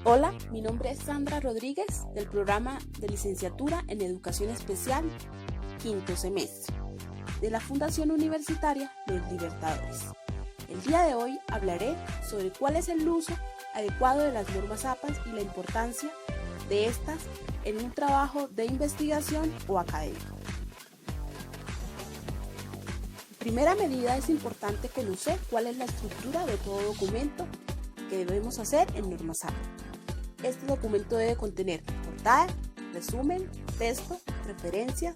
Hola, mi nombre es Sandra Rodríguez del programa de licenciatura en Educación Especial, quinto semestre, de la Fundación Universitaria Los Libertadores. El día de hoy hablaré sobre cuál es el uso adecuado de las normas APA y la importancia de estas en un trabajo de investigación o académico. En primera medida es importante conocer cuál es la estructura de todo documento que debemos hacer en normas APA. Este documento debe contener portada, resumen, texto, referencias,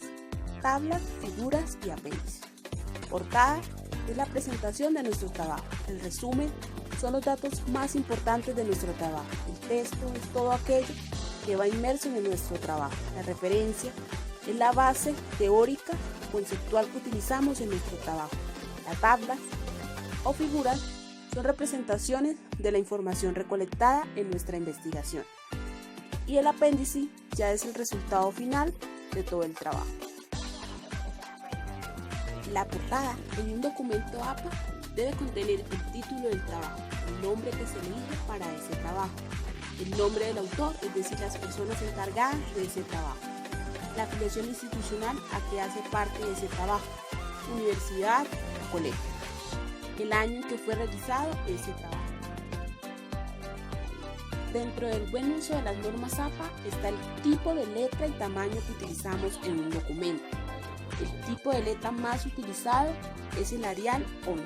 tablas, figuras y apéndices. Portada es la presentación de nuestro trabajo. El resumen son los datos más importantes de nuestro trabajo. El texto es todo aquello que va inmerso en nuestro trabajo. La referencia es la base teórica o conceptual que utilizamos en nuestro trabajo. Las tablas o figuras son representaciones de la información recolectada en nuestra investigación. Y el apéndice ya es el resultado final de todo el trabajo. La portada en un documento APA debe contener el título del trabajo, el nombre que se elige para ese trabajo, el nombre del autor, es decir, las personas encargadas de ese trabajo, la afiliación institucional a que hace parte de ese trabajo, universidad o colegio, el año en que fue realizado ese trabajo. Dentro del buen uso de las normas APA está el tipo de letra y tamaño que utilizamos en un documento. El tipo de letra más utilizado es el Arial 11,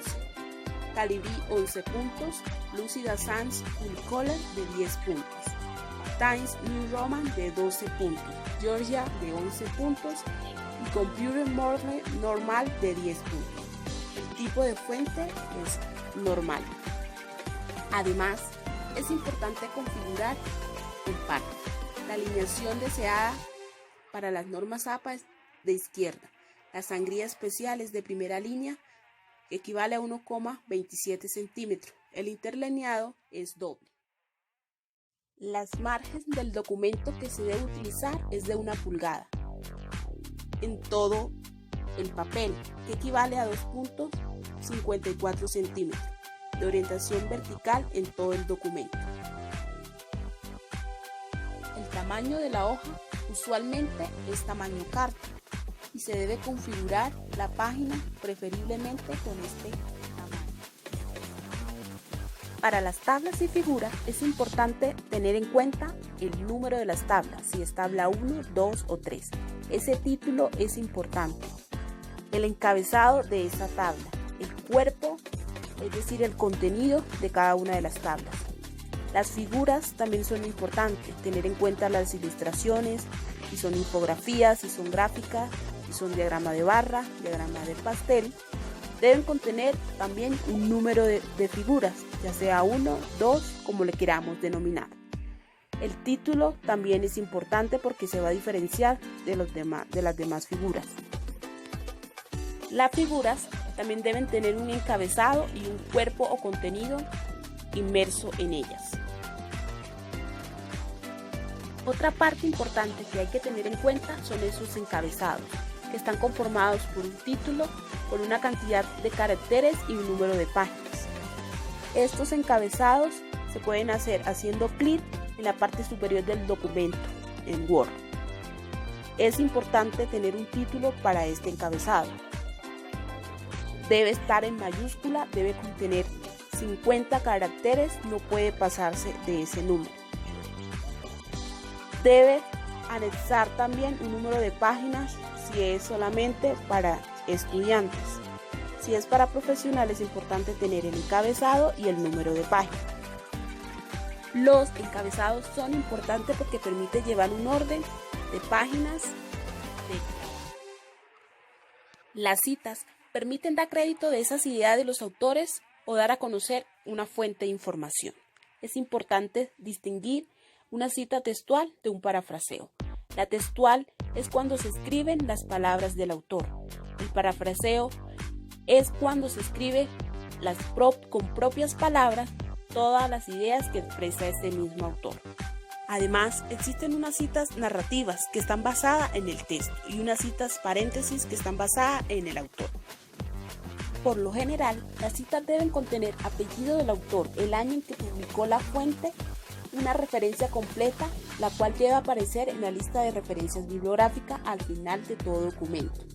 Calibri 11 puntos, Lucida Sans Unicolor de 10 puntos, Times New Roman de 12 puntos, Georgia de 11 puntos y Computer Morse normal de 10 puntos. El tipo de fuente es normal. Además, es importante configurar el párrafo. La alineación deseada para las normas APA es de izquierda. La sangría especial es de primera línea, que equivale a 1,27 centímetros. El interlineado es doble. Las márgenes del documento que se debe utilizar es de 1 pulgada en todo el papel, que equivale a 2,54 centímetros. De orientación vertical en todo el documento. El tamaño de la hoja usualmente es tamaño carta y se debe configurar la página preferiblemente con este tamaño. Para las tablas y figuras es importante tener en cuenta el número de las tablas, si es tabla 1, 2 o 3. Ese título es importante. El encabezado de esa tabla, el cuerpo, es decir, el contenido de cada una de las tablas. Las figuras también son importantes, tener en cuenta las ilustraciones, si son infografías, si son gráficas, si son diagrama de barra, diagrama de pastel. Deben contener también un número de figuras, ya sea 1, 2, como le queramos denominar. El título también es importante porque se va a diferenciar de las demás figuras. Las figuras también deben tener un encabezado y un cuerpo o contenido inmerso en ellas. Otra parte importante que hay que tener en cuenta son esos encabezados, que están conformados por un título, por una cantidad de caracteres y un número de páginas. Estos encabezados se pueden hacer haciendo clic en la parte superior del documento, en Word. Es importante tener un título para este encabezado. Debe estar en mayúscula, debe contener 50 caracteres, no puede pasarse de ese número. Debe anexar también un número de páginas si es solamente para estudiantes. Si es para profesionales es importante tener el encabezado y el número de páginas. Los encabezados son importantes porque permite llevar un orden de páginas. Las citas permiten dar crédito de esas ideas de los autores o dar a conocer una fuente de información. Es importante distinguir una cita textual de un parafraseo. La textual es cuando se escriben las palabras del autor. El parafraseo es cuando se escribe con propias palabras todas las ideas que expresa ese mismo autor. Además, existen unas citas narrativas que están basadas en el texto y unas citas paréntesis que están basadas en el autor. Por lo general, las citas deben contener apellido del autor, el año en que publicó la fuente, una referencia completa, la cual debe aparecer en la lista de referencias bibliográficas al final de todo documento.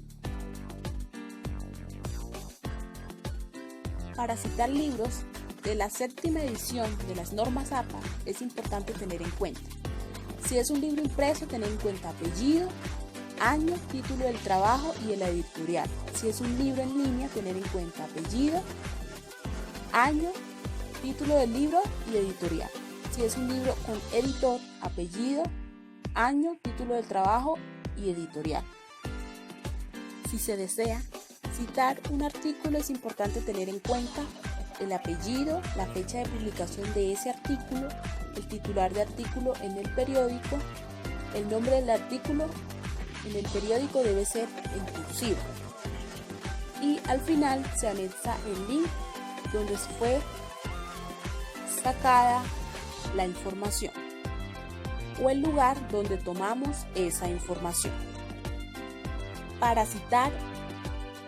Para citar libros de la 7ª edición de las normas APA es importante tener en cuenta: si es un libro impreso, tener en cuenta apellido, año, título del trabajo y el editorial. Si es un libro en línea, tener en cuenta apellido, año, título del libro y editorial. Si es un libro con editor, apellido, año, título del trabajo y editorial. Si se desea citar un artículo, es importante tener en cuenta el apellido, la fecha de publicación de ese artículo, el titular de artículo en el periódico, el nombre del artículo en el periódico debe ser en cursiva, y al final se anexa el link donde fue sacada la información o el lugar donde tomamos esa información. Para citar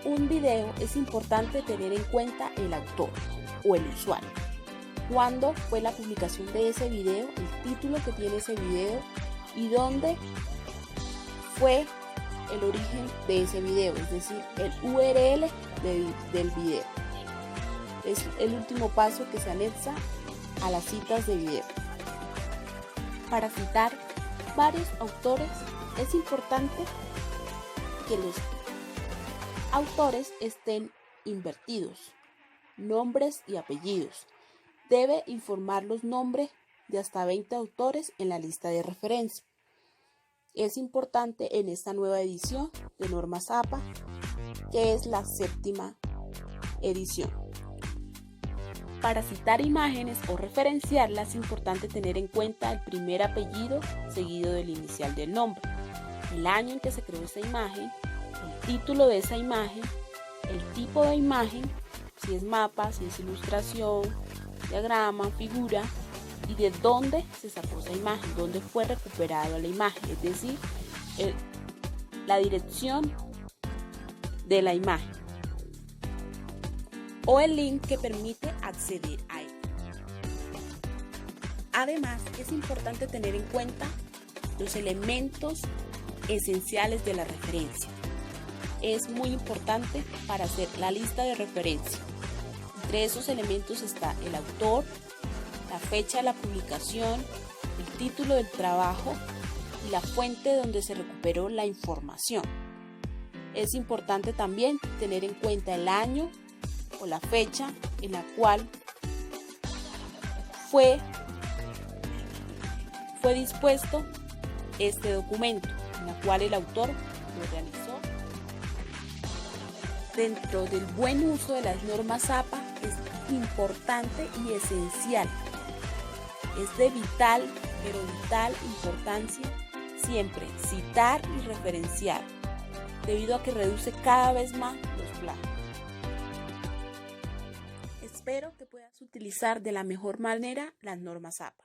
un video es importante tener en cuenta el autor o el usuario, cuándo fue la publicación de ese video, el título que tiene ese video y dónde fue el origen de ese video, es decir, el URL del video. Es el último paso que se anexa a las citas de video. Para citar varios autores es importante que los autores estén invertidos, nombres y apellidos. Debe informar los nombres de hasta 20 autores en la lista de referencia. Es importante en esta nueva edición de normas APA, que es la 7ª edición. Para citar imágenes o referenciarlas es importante tener en cuenta el primer apellido seguido del inicial del nombre, el año en que se creó esa imagen, el título de esa imagen, el tipo de imagen, si es mapa, si es ilustración, diagrama, figura, y de dónde se sacó esa imagen, dónde fue recuperada la imagen, es decir, la dirección de la imagen o el link que permite acceder a ella. Además, es importante tener en cuenta los elementos esenciales de la referencia. Es muy importante para hacer la lista de referencia. Entre esos elementos está el autor, la fecha de la publicación, el título del trabajo y la fuente donde se recuperó la información. Es importante también tener en cuenta el año o la fecha en la cual fue dispuesto este documento, en la cual el autor lo realizó. Dentro del buen uso de las normas APA es importante y esencial. Es de vital importancia siempre citar y referenciar, debido a que reduce cada vez más los plagios. Espero que puedas utilizar de la mejor manera las normas APA.